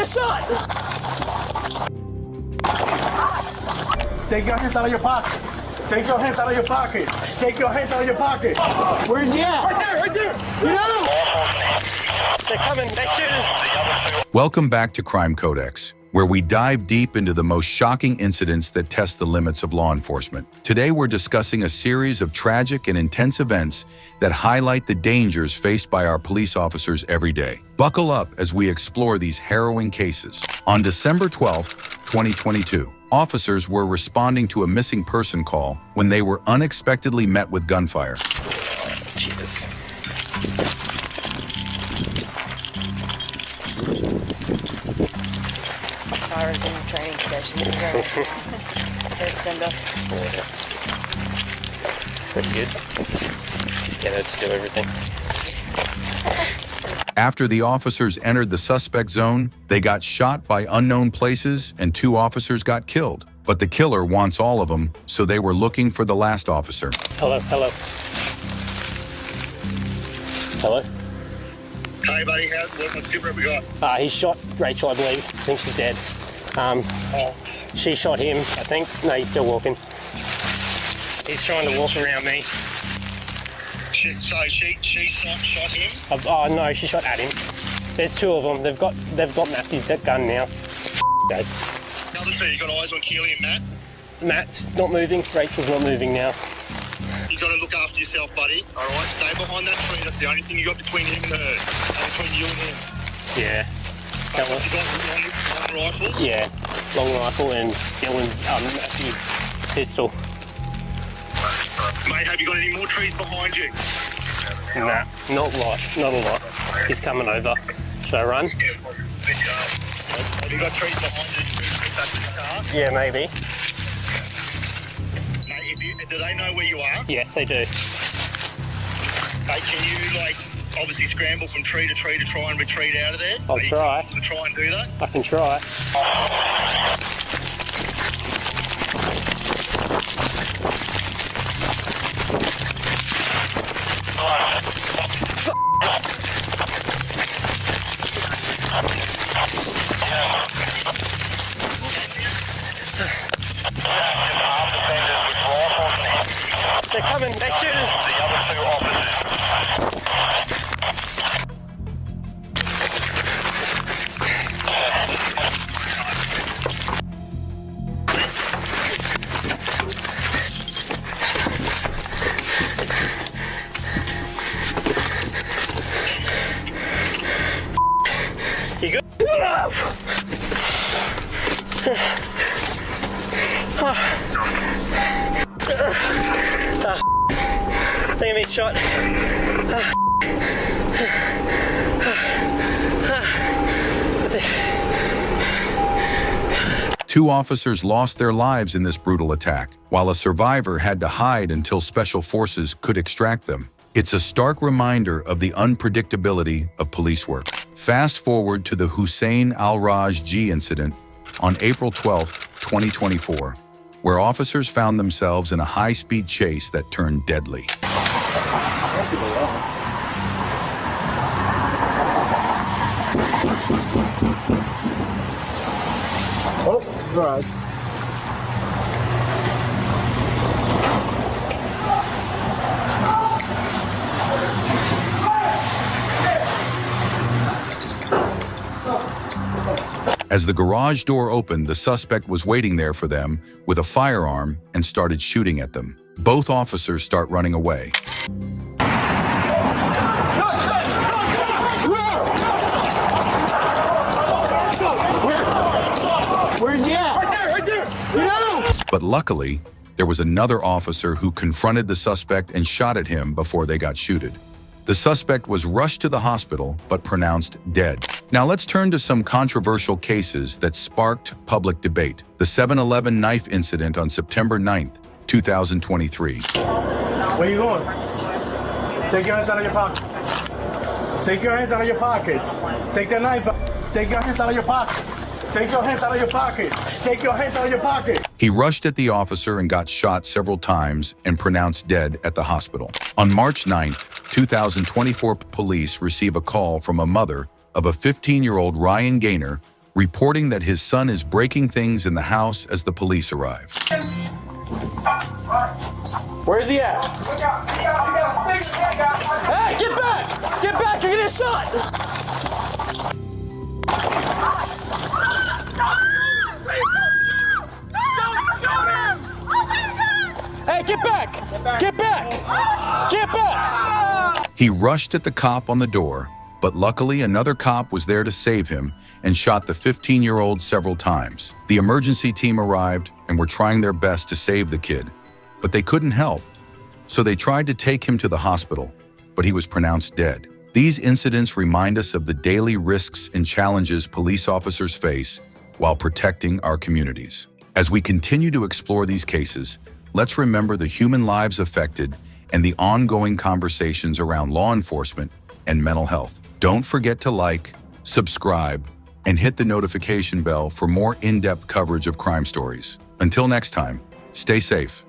got shot! Take your hands out of your pocket. Take your hands out of your pocket. Take your hands out of your pocket. Where's he at? Right there! No! They're coming, they're shooting. Welcome back to Crime Codex, where we dive deep into the most shocking incidents that test the limits of law enforcement. Today, we're discussing a series of tragic and intense events that highlight the dangers faced by our police officers every day. Buckle up as we explore these harrowing cases. On December 12, 2022, officers were responding to a missing person call when they were unexpectedly met with gunfire. Jesus. Sirens in the training station. They'd send us. Pretty good. Just get her to do everything. After the officers entered the suspect zone, they got shot by unknown places and 2 officers got killed. But the killer wants all of them, so they were looking for the last officer. Hello. Hello? Hey, buddy. What super have we got? He shot Rachel, I believe. I think she's dead. She shot him, I think. No, he's still walking. He's trying to walk around me. So she shot him? Oh no, she shot at him. There's 2 of them. They've got Matthew's gun now. The other 2, you got eyes on Keely and Matt? Matt's not moving. Rachel's not moving now. You got to look after yourself, buddy. All right, stay behind that tree. That's the only thing you got between him and her. Between you and him. Yeah. That one. You got long rifles? Yeah, long rifle and Dylan's Matthew's pistol. Mate, have you got any more trees behind you? Nah, not a lot. He's coming over. Should I run? Have you got trees behind you? Back to the car? Yeah, maybe. Mate, do they know where you are? Yes, they do. Hey, can you, obviously scramble from tree to tree to try and retreat out of there? I'll try. To try and do that? I can try. They're coming, they're shooting. The other 2 officers. You good? I think I'm being shot. 2 officers lost their lives in this brutal attack, while a survivor had to hide until special forces could extract them. It's a stark reminder of the unpredictability of police work. Fast forward to the Hussein al-Raj G incident on April 12, 2024, where officers found themselves in a high-speed chase that turned deadly. Oh, right. As the garage door opened, the suspect was waiting there for them with a firearm and started shooting at them. Both officers start running away. Where's he at? Right there! But luckily, there was another officer who confronted the suspect and shot at him before they got shooted. The suspect was rushed to the hospital, but pronounced dead. Now let's turn to some controversial cases that sparked public debate. The 7-Eleven knife incident on September 9th, 2023. Where you going? Take your hands out of your pockets. Take your hands out of your pockets. Take that knife out. Take your hands out of your pocket. Take your hands out of your pocket. Take your hands out of your pocket. He rushed at the officer and got shot several times and pronounced dead at the hospital. On March 9th, 2024, police receive a call from a mother of a 15-year-old Ryan Gaynor reporting that his son is breaking things in the house as the police arrive. Where's he at? Hey, get back! Get back, you're getting shot! Hey, get back! Get back! Get back! He rushed at the cop on the door, but luckily another cop was there to save him and shot the 15-year-old several times. The emergency team arrived and were trying their best to save the kid, but they couldn't help. So they tried to take him to the hospital, but he was pronounced dead. These incidents remind us of the daily risks and challenges police officers face while protecting our communities. As we continue to explore these cases, let's remember the human lives affected and the ongoing conversations around law enforcement and mental health. Don't forget to like, subscribe, and hit the notification bell for more in-depth coverage of crime stories. Until next time, stay safe.